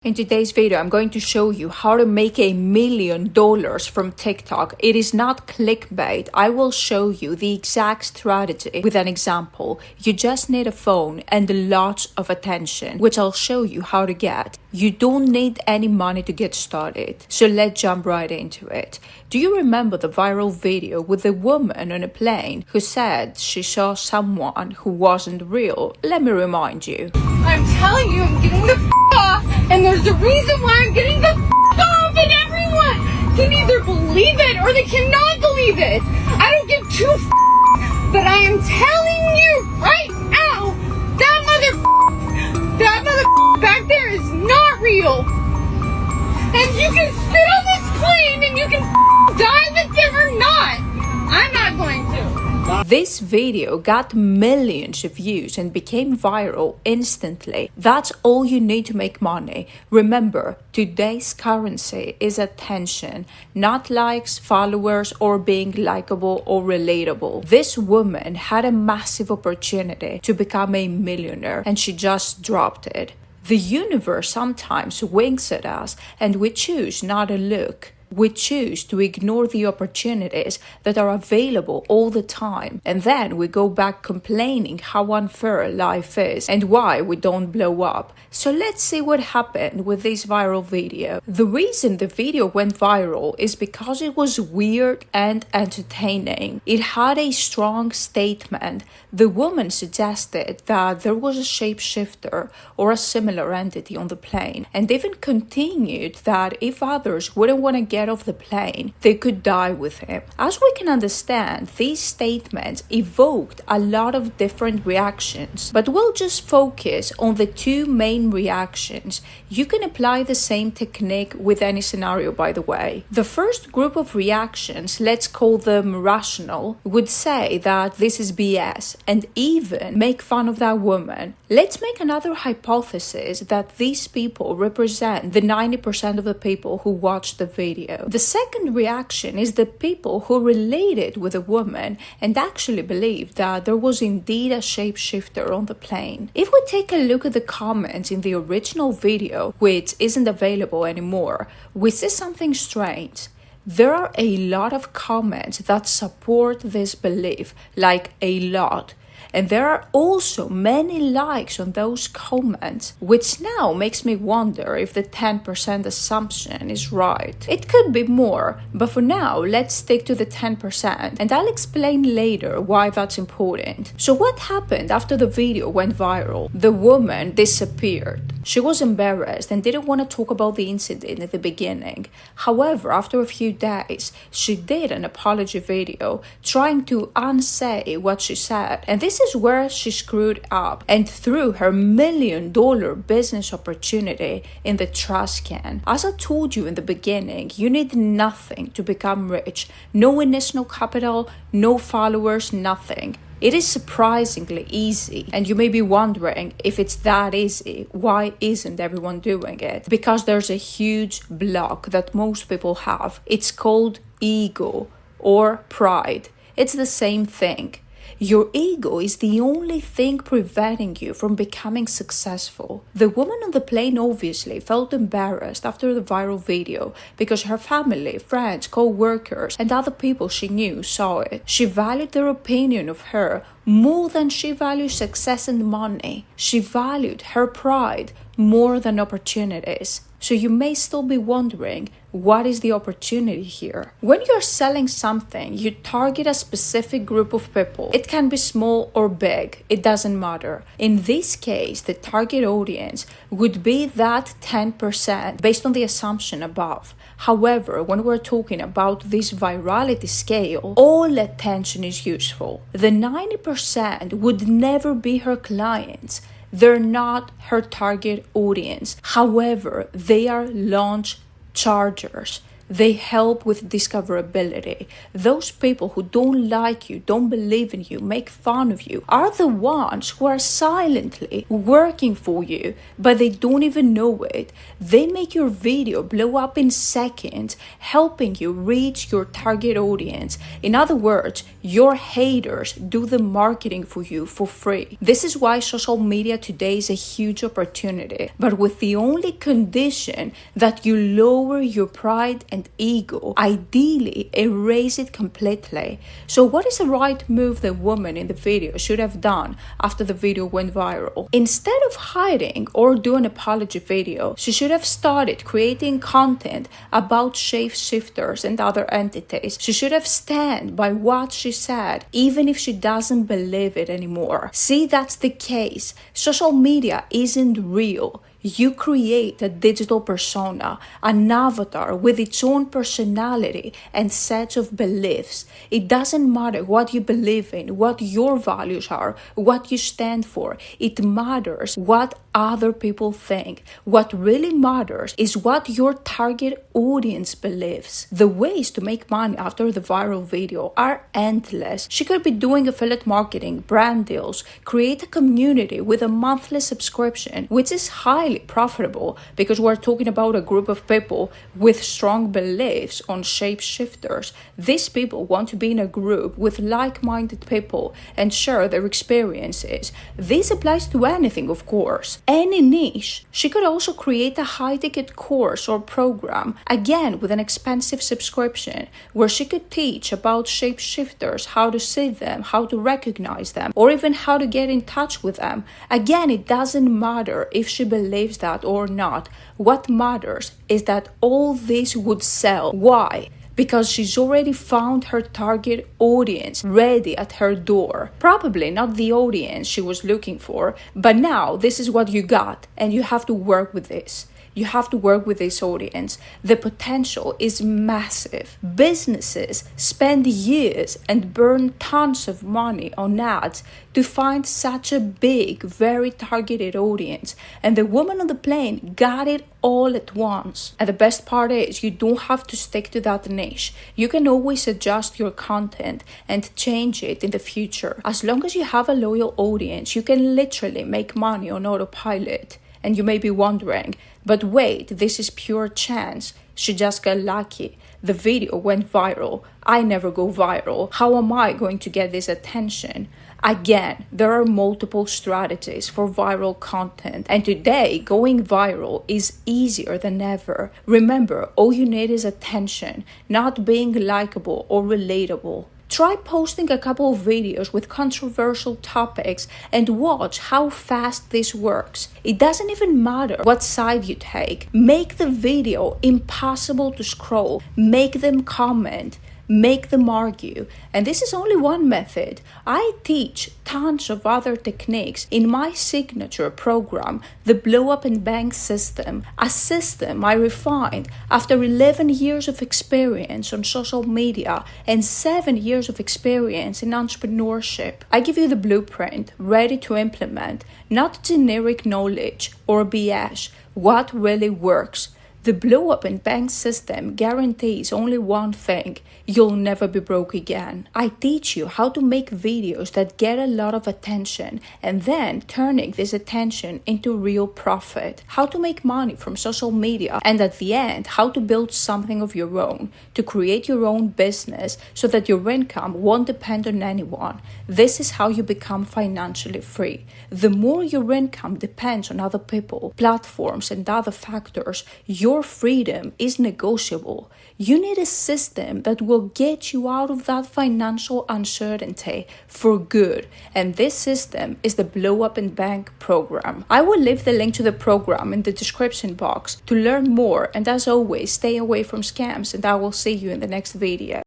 In today's video, I'm going to show you how to make $1 million from TikTok. It is not clickbait. I will show you the exact strategy with an example. You just need a phone and lots of attention, which I'll show you how to get. You don't need any money to get started. So let's jump right into it. Do you remember the viral video with the woman on a plane who said she saw someone who wasn't real? Let me remind you. I'm telling you, I'm getting the off, and there's a reason why I'm getting the off, and everyone can either believe it or they cannot believe it. I don't give two but I am telling you right now, that mother back there is not real. And you can sit on this plane and you can die with them or not. I'm not going to. This video got millions of views and became viral instantly. That's all you need to make money. Remember, today's currency is attention, not likes, followers, or being likable or relatable. This woman had a massive opportunity to become a millionaire and she just dropped it. The universe sometimes winks at us and we choose not to look. We choose to ignore the opportunities that are available all the time, and then we go back complaining how unfair life is and why we don't blow up. So let's see what happened with this viral video. The reason the video went viral is because it was weird and entertaining. It had a strong statement. The woman suggested that there was a shapeshifter or a similar entity on the plane, and even continued that if others wouldn't want to get off the plane, they could die with him. As we can understand, these statements evoked a lot of different reactions, but we'll just focus on the two main reactions. You can apply the same technique with any scenario, by the way. The first group of reactions, let's call them rational, would say that this is BS and even make fun of that woman. Let's make another hypothesis that these people represent the 90% of the people who watched the video. The second reaction is the people who related with a woman and actually believed that there was indeed a shapeshifter on the plane. If we take a look at the comments in the original video, which isn't available anymore, we see something strange. There are a lot of comments that support this belief, like a lot. And there are also many likes on those comments, which now makes me wonder if the 10% assumption is right. It could be more, but for now, let's stick to the 10%, and I'll explain later why that's important. So what happened after the video went viral? The woman disappeared. She was embarrassed and didn't want to talk about the incident at the beginning. However, after a few days, she did an apology video trying to unsay what she said, and this is where she screwed up and threw her $1 million business opportunity in the trash can. As I told you in the beginning, you need nothing to become rich. No initial capital, no followers, nothing. It is surprisingly easy, and you may be wondering if it's that easy, why isn't everyone doing it? Because there's a huge block that most people have. It's called ego or pride. It's the same thing. Your ego is the only thing preventing you from becoming successful. The woman on the plane obviously felt embarrassed after the viral video because her family, friends, co-workers, and other people she knew saw it. She valued their opinion of her more than she valued success and money. She valued her pride more than opportunities. So you may still be wondering, what is the opportunity here? When you're selling something, you target a specific group of people. It can be small or big, it doesn't matter. In this case, the target audience would be that 10% based on the assumption above. However, when we're talking about this virality scale, all attention is useful. The 90% would never be her clients. They're not her target audience. However, they are launch chargers. They help with discoverability. Those people who don't like you, don't believe in you, make fun of you, are the ones who are silently working for you, but they don't even know it. They make your video blow up in seconds, helping you reach your target audience. In other words, your haters do the marketing for you for free. This is why social media today is a huge opportunity, but with the only condition that you lower your pride and ego, ideally erase it completely. So what is the right move the woman in the video should have done after the video went viral? Instead of hiding or doing an apology video, she should have started creating content about shapeshifters and other entities. She should have stand by what she said, even if she doesn't believe it anymore. See, that's the case. Social media isn't real. You create a digital persona, an avatar with its own personality and sets of beliefs. It doesn't matter what you believe in, what your values are, what you stand for. It matters what other people think. What really matters is what your target audience believes. The ways to make money after the viral video are endless. She could be doing affiliate marketing, brand deals, create a community with a monthly subscription, which is highly profitable because we're talking about a group of people with strong beliefs on shapeshifters. These people want to be in a group with like-minded people and share their experiences. This applies to anything, of course. Any niche. She could also create a high-ticket course or program, again with an expensive subscription, where she could teach about shapeshifters, how to see them, how to recognize them, or even how to get in touch with them. Again, it doesn't matter if she believes that or not. What matters is that all this would sell. Why? Because she's already found her target audience ready at her door. Probably not the audience she was looking for, but now this is what you got, and you have to work with this. You have to work with this audience. The potential is massive. Businesses spend years and burn tons of money on ads to find such a big, very targeted audience. And the woman on the plane got it all at once. And the best part is you don't have to stick to that niche. You can always adjust your content and change it in the future. As long as you have a loyal audience, you can literally make money on autopilot. And you may be wondering, but wait, this is pure chance. She just got lucky. The video went viral. I never go viral. How am I going to get this attention? Again, there are multiple strategies for viral content, and today going viral is easier than ever. Remember, all you need is attention, not being likable or relatable. Try posting a couple of videos with controversial topics and watch how fast this works. It doesn't even matter what side you take. Make the video impossible to scroll. Make them comment. Make them argue. And this is only one method. I teach tons of other techniques in my signature program, the Blow Up and Bang system, a system I refined after 11 years of experience on social media and 7 years of experience in entrepreneurship. I give you the blueprint ready to implement, not generic knowledge or BS, what really works. The Blow Up and Bang system guarantees only one thing: you'll never be broke again. I teach you how to make videos that get a lot of attention and then turning this attention into real profit. How to make money from social media, and at the end, how to build something of your own, to create your own business so that your income won't depend on anyone. This is how you become financially free. The more your income depends on other people, platforms, and other factors, your freedom is negotiable. You need a system that will get you out of that financial uncertainty for good. And this system is the Blow Up and Bang program. I will leave the link to the program in the description box to learn more. And as always, stay away from scams, and I will see you in the next video.